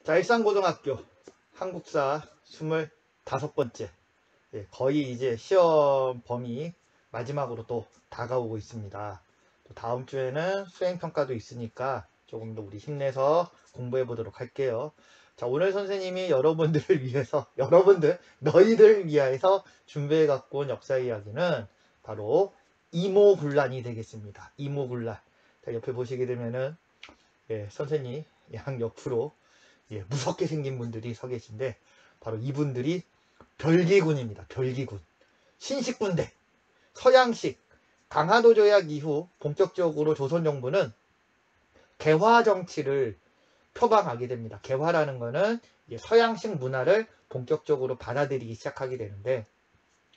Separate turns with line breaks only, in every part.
자, 일산고등학교 한국사 25번째. 거의 이제 시험 범위 마지막으로 또 다가오고 있습니다. 또 다음 주에는 수행평가도 있으니까 조금 더 우리 힘내서 공부해 보도록 할게요. 자, 오늘 선생님이 여러분들을 위해서, 너희들 위해서 준비해 갖고 온 역사 이야기는 바로 이모군란이 되겠습니다. 이모군란. 자, 옆에 보시게 되면은, 선생님 양 옆으로 무섭게 생긴 분들이 서 계신데, 바로 이분들이 별기군입니다. 별기군. 신식군대. 서양식 강화도 조약 이후 본격적으로 조선 정부는 개화 정치를 표방하게 됩니다. 개화라는 거는 서양식 문화를 본격적으로 받아들이기 시작하게 되는데,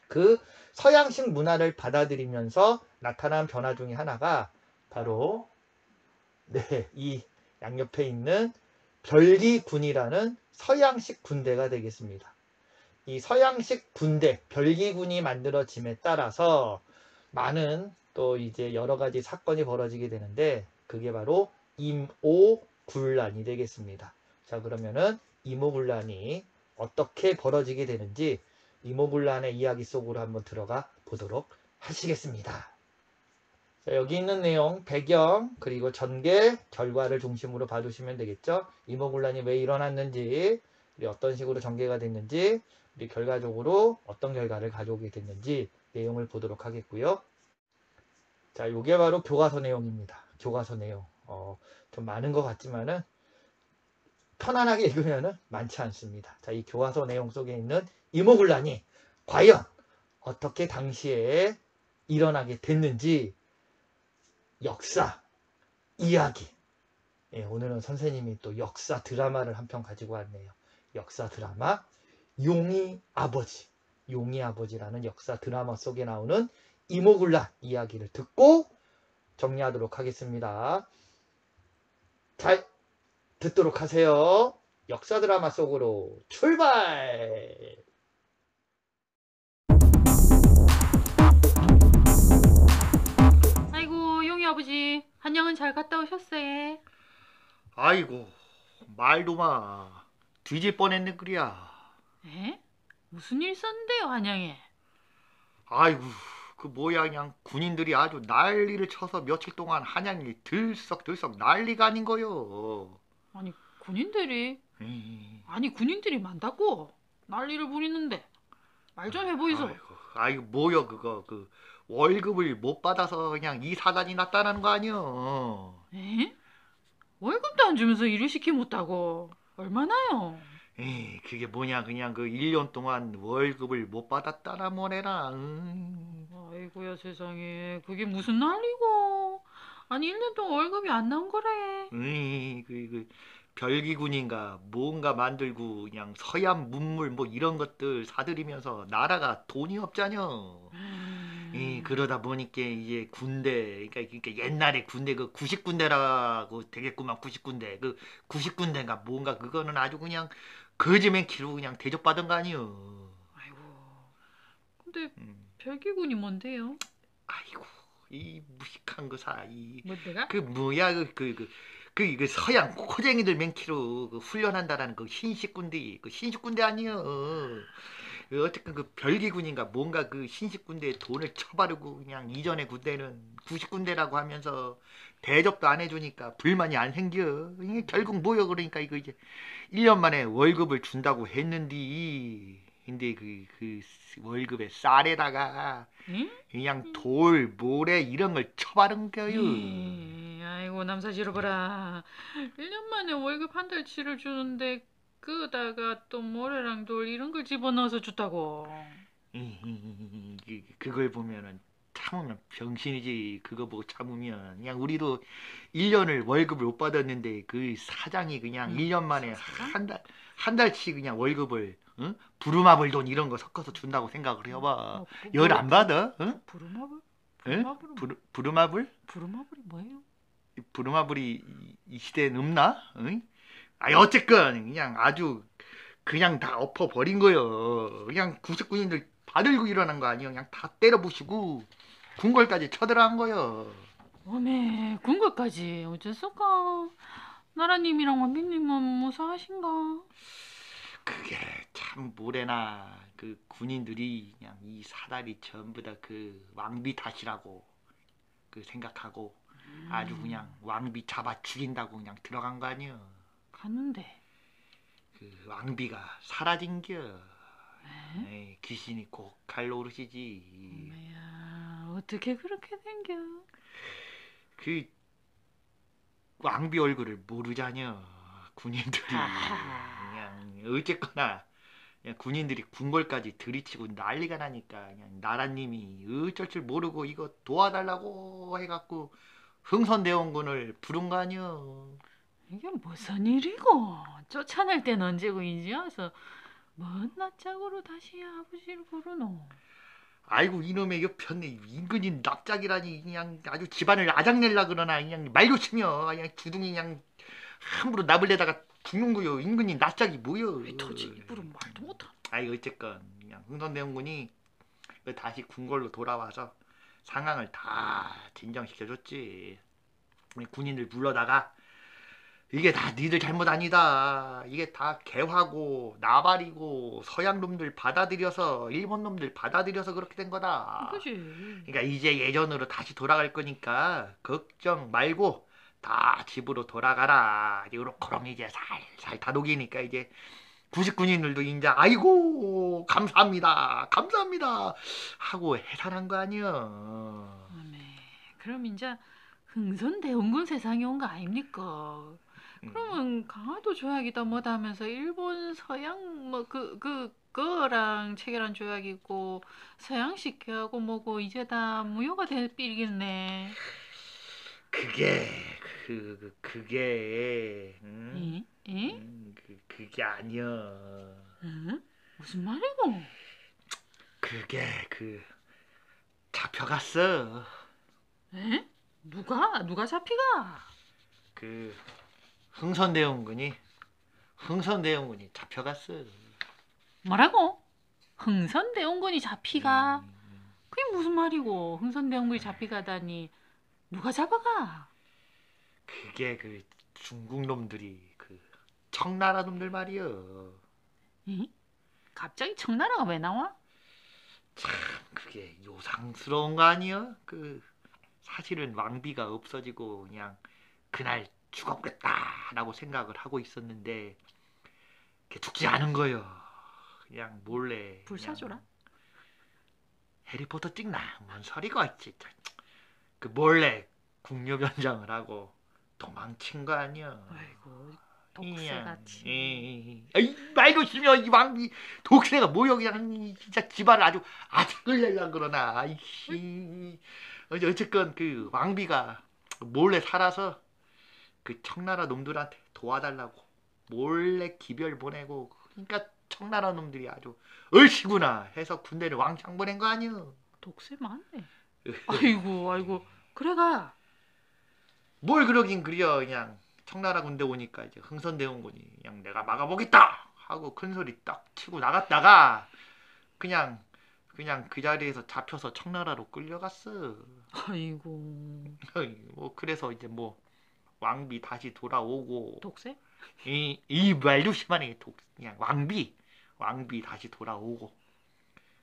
그 서양식 문화를 받아들이면서 나타난 변화 중에 하나가 바로 이 양옆에 있는 별기군이라는 서양식 군대가 되겠습니다. 이 서양식 군대, 별기군이 만들어짐에 따라서 많은 또 이제 여러 가지 사건이 벌어지게 되는데, 그게 바로 임오군란이 되겠습니다. 자, 그러면은 임오군란이 어떻게 벌어지게 되는지 임오군란의 이야기 속으로 한번 들어가 보도록 하시겠습니다. 자, 여기 있는 내용, 배경, 그리고 전개, 결과를 중심으로 봐주시면 되겠죠. 임오군란이 왜 일어났는지, 어떤 식으로 전개가 됐는지, 결과적으로 어떤 결과를 가져오게 됐는지 내용을 보도록 하겠고요. 자, 요게 바로 교과서 내용입니다. 교과서 내용. 좀 많은 것 같지만은 편안하게 읽으면은 많지 않습니다. 자, 이 교과서 내용 속에 있는 임오군란이 과연 어떻게 당시에 일어나게 됐는지 역사, 이야기. 오늘은 선생님이 또 역사 드라마를 한 편 가지고 왔네요. 역사 드라마 용의 아버지. 용의 아버지라는 역사 드라마 속에 나오는 임오군란 이야기를 듣고 정리하도록 하겠습니다. 잘 듣도록 하세요. 역사 드라마 속으로 출발!
아이고, 용이 아버지, 한양은 잘 갔다 오셨어요?
아이고, 말도 마. 뒤질 뻔했네 그랴.
에? 무슨 일 있었는데요, 한양에?
아이고, 그 뭐야, 그냥 군인들이 아주 난리를 쳐서 며칠 동안 한양이 들썩들썩 난리가 아닌 거요.
아니, 군인들이?
에이,
아니, 군인들이 많다고? 난리를 부리는데. 말 좀 해보이소.
아이고, 뭐여 그거, 그 월급을 못 받아서 그냥 이 사단이 났다는 거 아니여.
에? 월급도 안 주면서 일을 시키 못하고. 얼마나요?
에이, 그게 뭐냐, 그냥 그 1년 동안 월급을 못 받았다나 뭐래라.
아이고야 세상에, 그게 무슨 난리고. 아니, 1년 동안 월급이 안 나온 거래.
그 별기군인가 뭔가 만들고 그냥 서양 문물 뭐 이런 것들 사들이면서 나라가 돈이 없잖여. 그러다 보니까 이제 군대, 그러니까 옛날에 군대 그 90군대라고 되겠구만. 90군대 그 90군대가 뭔가 그거는 아주 그냥 거지맨키로 그냥 대접받은 거 아니여.
아이고, 근데 별기군이 뭔데요?
아이고, 이 무식한 거 사이.
뭔데가?
그 뭐야, 그 서양 코쟁이들 맨키로 그 훈련한다라는 그 신식군대, 그 신식군대 아니여. 어쨌든 그 별기군인가 뭔가 그 신식군대에 돈을 쳐바르고 그냥 이전의 군대는 90군대라고 하면서 대접도 안 해주니까 불만이 안 생겨. 이게 결국 뭐여, 그러니까 이거 이제 1년 만에 월급을 준다고 했는데, 근데 그 월급에 쌀에다가
응?
그냥 돌, 모래 이런 걸 쳐바른 거요.
아이고 남사 싫어봐라. 1년 만에 월급 한 달치를 주는데 그거다가 또 모래랑 돌 이런 걸 집어넣어서 줬다고.
그걸 보면은 참으면 병신이지. 그거 보고 참으면 그냥 우리도 1년을 월급을 못 받았는데 그 사장이 그냥 1년 만에 한 달치 그냥 월급을, 응? 부루마블 돈 이런 거 섞어서 준다고 생각을 해봐. 열 안 받아? 응?
부루마블?
응? 부루마블?
부루마블이 뭐예요?
부루마블이 이 시대엔 없나? 응? 아니 어쨌건 그냥 아주 그냥 다 엎어버린 거요. 그냥 99인들 바들고 일어난 거 아니에요. 그냥 다 때려부시고 궁궐까지 쳐들어간 거요.
어메 군것까지 어째서까? 나라님이랑 왕비님은 무사하신가?
그게 참 뭐래나 그 군인들이 그냥 이 사다리 전부 다 그 왕비 탓이라고 그 생각하고 아주 그냥 왕비 잡아 죽인다고 그냥 들어간 거 아니여.
갔는데.
그 왕비가 사라진겨.
에?
에이, 귀신이 곧 갈로 오르시지.
엄마야, 어떻게 그렇게 된겨?
그 왕비 얼굴을 모르자녀. 군인들이
하하.
그냥 어쨌거나 그냥 군인들이 궁궐까지 들이치고 난리가 나니까 그냥 나라님이 어쩔 줄 모르고 이거 도와달라고 해갖고 흥선대원군을 부른 거 아니여.
이게 무슨 일이고? 쫓아낼 땐 언제고 이제 와서 뭔 낯짝으로 다시 아버지를 부르노?
아이고 이놈의 옆편에 임근인 납작이라니 그냥 아주 집안을 아작낼라 그러나 그냥 말조치며 그냥 주둥이 그냥 함부로 납을 내다가 죽는 거요. 임근인 납작이 뭐여.
터지 입으로 말도 못하노.
아이 어쨌건 그냥 흥선대원군이 그 다시 궁궐로 돌아와서 상황을 다 진정시켜줬지. 우리 군인들 불러다가 이게 다 니들 잘못 아니다. 이게 다 개화고 나발이고 서양 놈들 받아들여서 일본 놈들 받아들여서 그렇게 된 거다.
그지?
그러니까 이제 예전으로 다시 돌아갈 거니까 걱정 말고 다 집으로 돌아가라. 요렇게럼 이제 살살 다독이니까 이제 99인들도 이제 아이고 감사합니다 감사합니다 하고 해산한 거 아니여.
어메, 그럼 이제 흥선대원군 세상에 온 거 아닙니까? 그러면 강화도 조약이다 뭐다 하면서 일본 서양 뭐 그거랑 체결한 조약이 있고 서양식 교하고 뭐고 이제 다 무효가 될 삘이겠네.
그게 그게
에? 에?
그게 아니여.
응? 무슨 말이고?
그게 잡혀갔어.
에? 누가 잡히가?
그 흥선대원군이 잡혀갔어.
뭐라고? 흥선대원군이 잡히가?
음,
그게 무슨 말이고? 흥선대원군이 잡히가다니 누가 잡아가?
그게 그 중국 놈들이 그 청나라 놈들 말이여.
에? 갑자기 청나라가 왜 나와?
참 그게 요상스러운 거 아니여? 그 사실은 왕비가 없어지고 그냥 그날 죽었겠다라고 생각을 하고 있었는데 걔 죽지 않은 거요. 그냥 몰래
불사조라?
그냥 해리포터 찍나 뭔 소리가 있지. 그 몰래 국료 변장을 하고 도망친 거 아니야.
아이고 독새같이.
이 말도 심해. 이 왕비 독새가 뭐여. 그냥 진짜 집안을 아주 아작을내려 그러나. 아이씨. 어쨌건 그 왕비가 몰래 살아서 그 청나라 놈들한테 도와달라고 몰래 기별 보내고 그러니까 청나라 놈들이 아주 얼씨구나 해서 군대를 왕창 보낸 거 아니여.
독새 많네. 아이고 그래가.
뭘 그러긴 그려. 그냥 청나라 군대 오니까 이제 흥선대원군이 그냥 내가 막아보겠다 하고 큰 소리 딱 치고 나갔다가 그냥 그 자리에서 잡혀서 청나라로 끌려갔어.
아이고
뭐 그래서 이제 뭐 왕비 다시 돌아오고
독새?
이 말도 심하네. 그냥 왕비 다시 돌아오고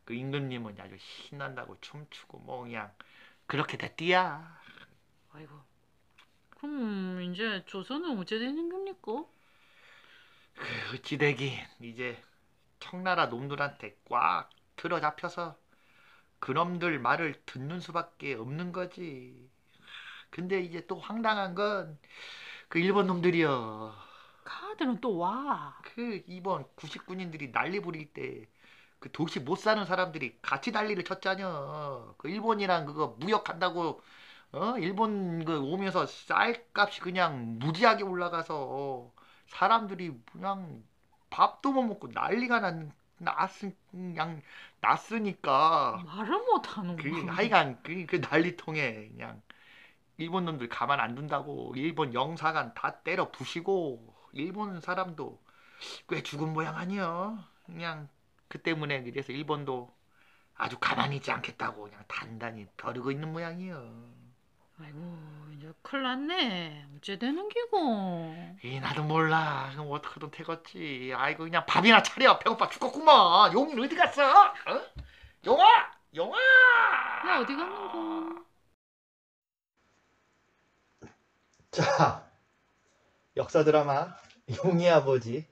그 임금님은 아주 신난다고 춤추고 뭐 그냥 그렇게 됐디야.
아이고. 그럼 이제 조선은 어째 되는 겁니까?
어찌되긴 이제 청나라 놈들한테 꽉 틀어잡혀서 그놈들 말을 듣는 수밖에 없는 거지. 근데 이제 또 황당한 건 그 일본 놈들이여.
가들은 또 와.
그 이번 99인들이 난리 부릴 때 그 도시 못 사는 사람들이 같이 난리를 쳤잖여. 그 일본이랑 그거 무역한다고 일본 그 오면서 쌀값이 그냥 무지하게 올라가서 사람들이 그냥 밥도 못 먹고 난리가 그냥 났으니까
말을 못하는
그
거.
하여간 그 난리통에 그냥 일본 놈들 가만 안 둔다고 일본 영사관 다 때려 부시고 일본 사람도 꽤 죽은 모양 아니여. 그냥 그 때문에 그래서 일본도 아주 가만히 있지 않겠다고 그냥 단단히 벼르고 있는 모양이여.
아이고 이제 큰일 났네. 어째 되는 기고.
나도 몰라. 그럼 어떡하든 되겠지. 아이고 그냥 밥이나 차려. 배고파 죽겠구먼. 용인 어디 갔어? 어? 용아! 용아!
야 어디 갔는고?
자, 역사 드라마 용의 아버지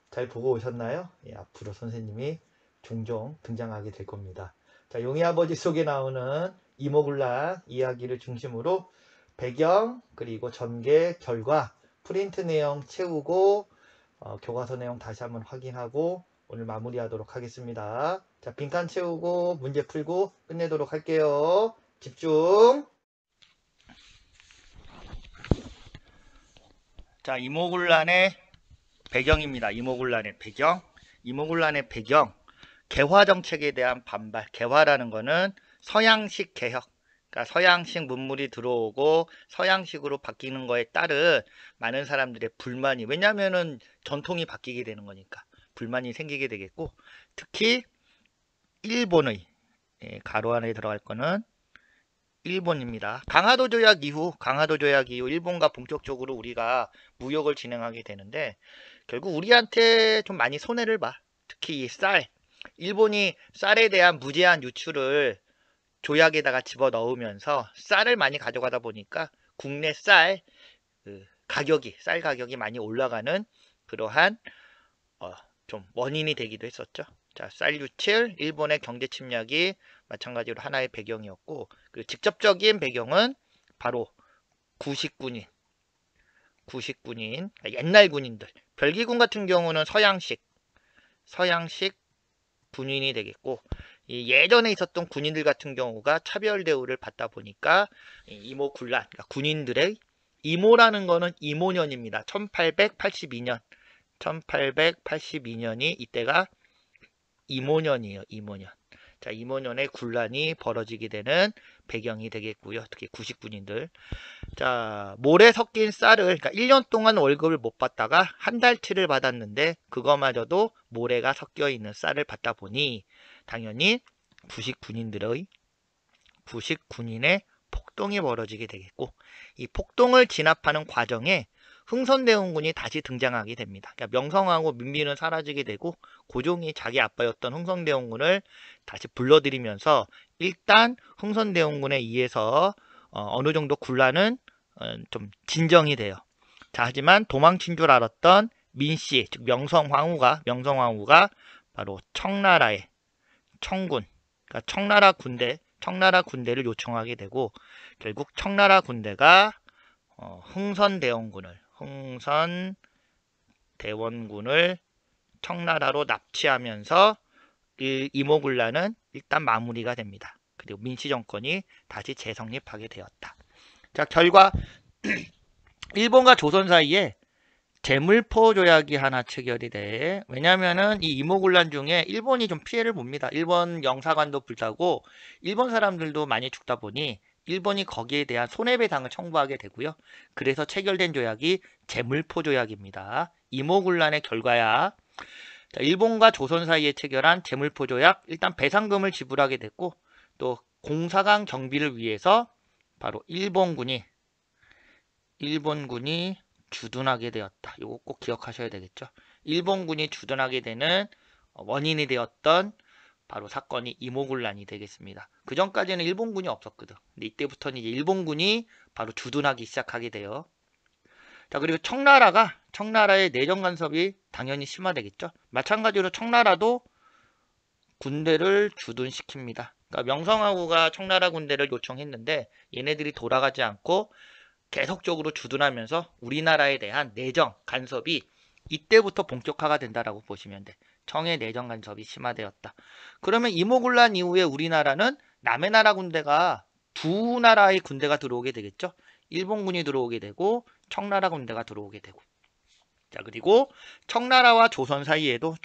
잘 보고 오셨나요? 예, 앞으로 선생님이 종종 등장하게 될 겁니다. 자, 용의 아버지 속에 나오는 이모군란 이야기를 중심으로 배경 그리고 전개 결과 프린트 내용 채우고 교과서 내용 다시 한번 확인하고 오늘 마무리하도록 하겠습니다. 자, 빈칸 채우고 문제 풀고 끝내도록 할게요. 집중. 자, 이모군란의 배경입니다. 이모군란의 배경. 이모군란의 배경. 개화 정책에 대한 반발. 개화라는 거는 서양식 개혁. 그러니까 서양식 문물이 들어오고 서양식으로 바뀌는 거에 따른 많은 사람들의 불만이. 왜냐면은 전통이 바뀌게 되는 거니까 불만이 생기게 되겠고, 특히 일본의 가로 안에 들어갈 거는 일본입니다. 강화도 조약 이후 일본과 본격적으로 우리가 무역을 진행하게 되는데 결국 우리한테 좀 많이 손해를 봐. 특히 이 쌀. 일본이 쌀에 대한 무제한 유출을 조약에다가 집어넣으면서 쌀을 많이 가져가다 보니까 국내 쌀 가격이 많이 올라가는 그러한 좀 원인이 되기도 했었죠. 자, 쌀 유출, 일본의 경제 침략이 마찬가지로 하나의 배경이었고, 그 직접적인 배경은 바로 구식군인, 옛날 군인들. 별기군 같은 경우는 서양식 군인이 되겠고, 이 예전에 있었던 군인들 같은 경우가 차별 대우를 받다 보니까 이모 군란, 그러니까 군인들의 이모라는 거는 이모년입니다. 1882년. 1882년이 이때가 이모년이에요. 이모년. 자, 이모년의 군란이 벌어지게 되는 배경이 되겠고요. 특히 구식군인들. 자, 모래 섞인 쌀을, 그러니까 1년 동안 월급을 못 받다가 한 달치를 받았는데 그거마저도 모래가 섞여 있는 쌀을 받다 보니 당연히 구식군인의 폭동이 벌어지게 되겠고, 이 폭동을 진압하는 과정에 흥선대원군이 다시 등장하게 됩니다. 그러니까 명성하고 민비는 사라지게 되고 고종이 자기 아빠였던 흥선대원군을 다시 불러들이면서 일단 흥선대원군에 의해서 어느 정도 군란은 좀 진정이 돼요. 자, 하지만 도망친 줄 알았던 민씨, 즉 명성황후가 바로 청나라의 청군, 그러니까 청나라 군대를 요청하게 되고 결국 청나라 군대가 흥선대원군을 청나라로 납치하면서 이모군란은 일단 마무리가 됩니다. 그리고 민씨정권이 다시 재성립하게 되었다. 자, 결과 일본과 조선 사이에 제물포 조약이 하나 체결이 돼. 왜냐면은 이 이모군란 중에 일본이 좀 피해를 봅니다. 일본 영사관도 불타고 일본 사람들도 많이 죽다 보니 일본이 거기에 대한 손해배상을 청구하게 되고요. 그래서 체결된 조약이 제물포 조약입니다. 이모군란의 결과야. 자, 일본과 조선 사이에 체결한 제물포 조약, 일단 배상금을 지불하게 됐고 또 공사강 경비를 위해서 바로 일본군이 주둔하게 되었다. 이거 꼭 기억하셔야 되겠죠. 일본군이 주둔하게 되는 원인이 되었던 바로 사건이 이모군란이 되겠습니다. 그 전까지는 일본군이 없었거든. 근데 이때부터는 이제 일본군이 바로 주둔하기 시작하게 돼요. 자, 그리고 청나라의 내정 간섭이 당연히 심화되겠죠. 마찬가지로 청나라도 군대를 주둔시킵니다. 그러니까 명성황후가 청나라 군대를 요청했는데 얘네들이 돌아가지 않고 계속적으로 주둔하면서 우리나라에 대한 내정 간섭이 이때부터 본격화가 된다라고 보시면 돼. 청의 내정 간섭이 심화되었다. 그러면 이모군란 이후에 우리나라는 남의 나라 군대가 두 나라의 군대가 들어오게 되겠죠. 일본군이 들어오게 되고 청나라 군대가 들어오게 되고. 자, 그리고 청나라와 조선 사이에도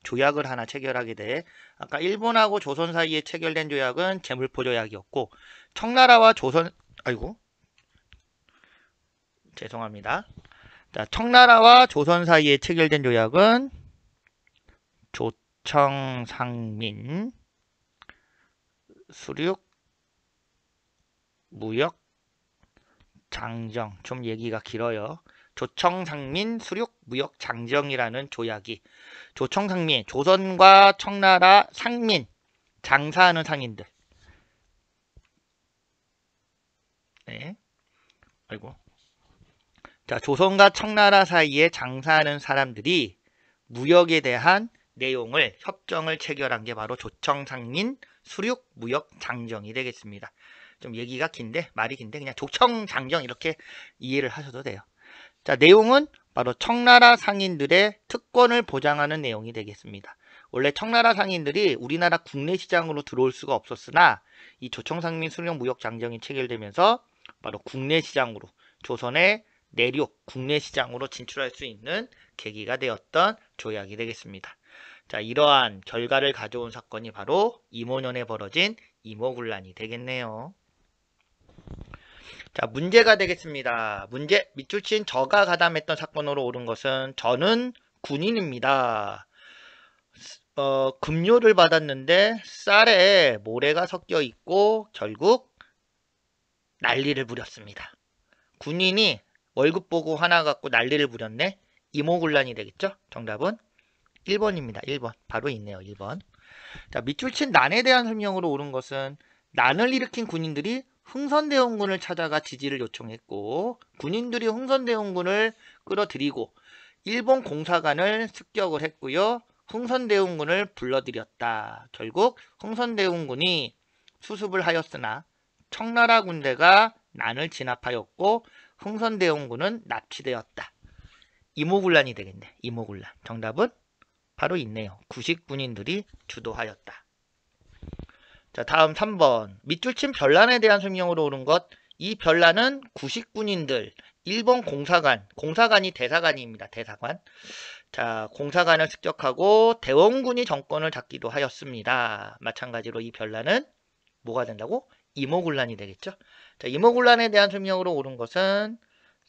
조약을 하나 체결하게 돼. 아까 일본하고 조선 사이에 체결된 조약은 제물포 조약이었고 청나라와 조선 죄송합니다. 자, 청나라와 조선 사이에 체결된 조약은 조청상민 수륙
무역 장정. 좀 얘기가 길어요. 조청상민 수륙 무역 장정이라는 조약이 조청상민 조선과 청나라 상민 장사하는 상인들. 네. 아이고. 자, 조선과 청나라 사이에 장사하는 사람들이 무역에 대한 내용을 협정을 체결한 게 바로 조청상민 수륙 무역 장정이 되겠습니다. 좀 얘기가 긴데 말이 긴데 그냥 조청장정 이렇게 이해를 하셔도 돼요. 자, 내용은 바로 청나라 상인들의 특권을 보장하는 내용이 되겠습니다. 원래 청나라 상인들이 우리나라 국내 시장으로 들어올 수가 없었으나 이 조청상민 수륙 무역 장정이 체결되면서 바로 국내 시장으로 조선의 내륙 국내 시장으로 진출할 수 있는 계기가 되었던 조약이 되겠습니다. 자, 이러한 결과를 가져온 사건이 바로 이모년에 벌어진 이모군란이 되겠네요. 자, 문제가 되겠습니다. 문제. 밑줄 친 저가 가담했던 사건으로 옳은 것은 저는 군인입니다. 급료를 받았는데 쌀에 모래가 섞여 있고 결국 난리를 부렸습니다. 군인이 월급 보고 화나 갖고 난리를 부렸네. 이모군란이 되겠죠? 정답은 1번입니다. 1번. 바로 있네요. 1번. 자, 밑줄 친 난에 대한 설명으로 옳은 것은 난을 일으킨 군인들이 흥선대원군을 찾아가 지지를 요청했고 군인들이 흥선대원군을 끌어들이고 일본 공사관을 습격을 했고요. 흥선대원군을 불러들였다. 결국 흥선대원군이 수습을 하였으나 청나라 군대가 난을 진압하였고 흥선대원군은 납치되었다. 이모군란이 되겠네. 이모군란. 정답은 바로 있네요. 구식군인들이 주도하였다. 자, 다음 3번. 밑줄 친 별난에 대한 설명으로 옳은 것. 이 별난은 구식군인들, 일본 공사관, 공사관이 대사관입니다. 대사관. 자, 공사관을 습격하고 대원군이 정권을 잡기도 하였습니다. 마찬가지로 이 별난은 뭐가 된다고? 이모군란이 되겠죠. 자, 이모군란에 대한 설명으로 옳은 것은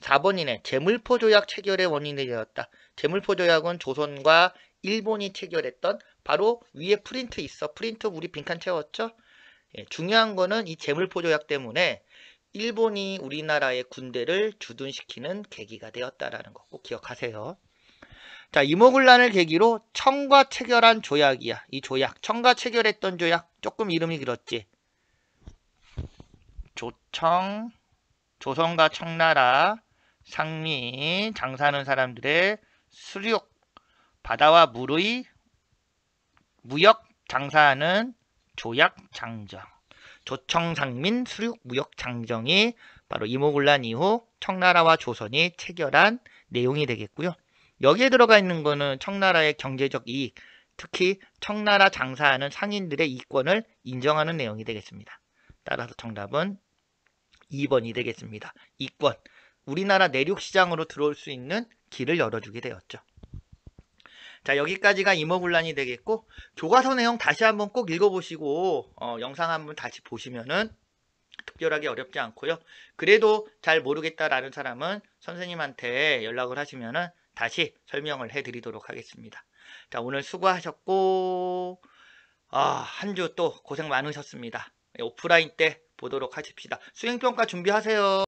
4번이네. 제물포 조약 체결의 원인이 되었다. 제물포 조약은 조선과 일본이 체결했던 바로 위에 프린트 있어. 프린트 우리 빈칸 채웠죠? 예, 중요한 거는 이 제물포 조약 때문에 일본이 우리나라의 군대를 주둔시키는 계기가 되었다라는 거 꼭 기억하세요. 자, 이모군란을 계기로 청과 체결한 조약이야. 이 조약, 청과 체결했던 조약 조금 이름이 길었지. 조청, 조선과 청나라, 상민, 장사하는 사람들의 수륙, 바다와 물의 무역 장사하는 조약 장정. 조청상민 수륙 무역 장정이 바로 이모군란 이후 청나라와 조선이 체결한 내용이 되겠고요. 여기에 들어가 있는 거는 청나라의 경제적 이익, 특히 청나라 장사하는 상인들의 이권을 인정하는 내용이 되겠습니다. 따라서 정답은 2번이 되겠습니다. 이권. 우리나라 내륙 시장으로 들어올 수 있는 길을 열어주게 되었죠. 자, 여기까지가 이모군란이 되겠고 교과서 내용 다시 한번 꼭 읽어보시고 영상 한번 다시 보시면은 특별하게 어렵지 않고요. 그래도 잘 모르겠다라는 사람은 선생님한테 연락을 하시면은 다시 설명을 해드리도록 하겠습니다. 자, 오늘 수고하셨고 한 주 또 고생 많으셨습니다. 오프라인 때 보도록 하십시다. 수행평가 준비하세요.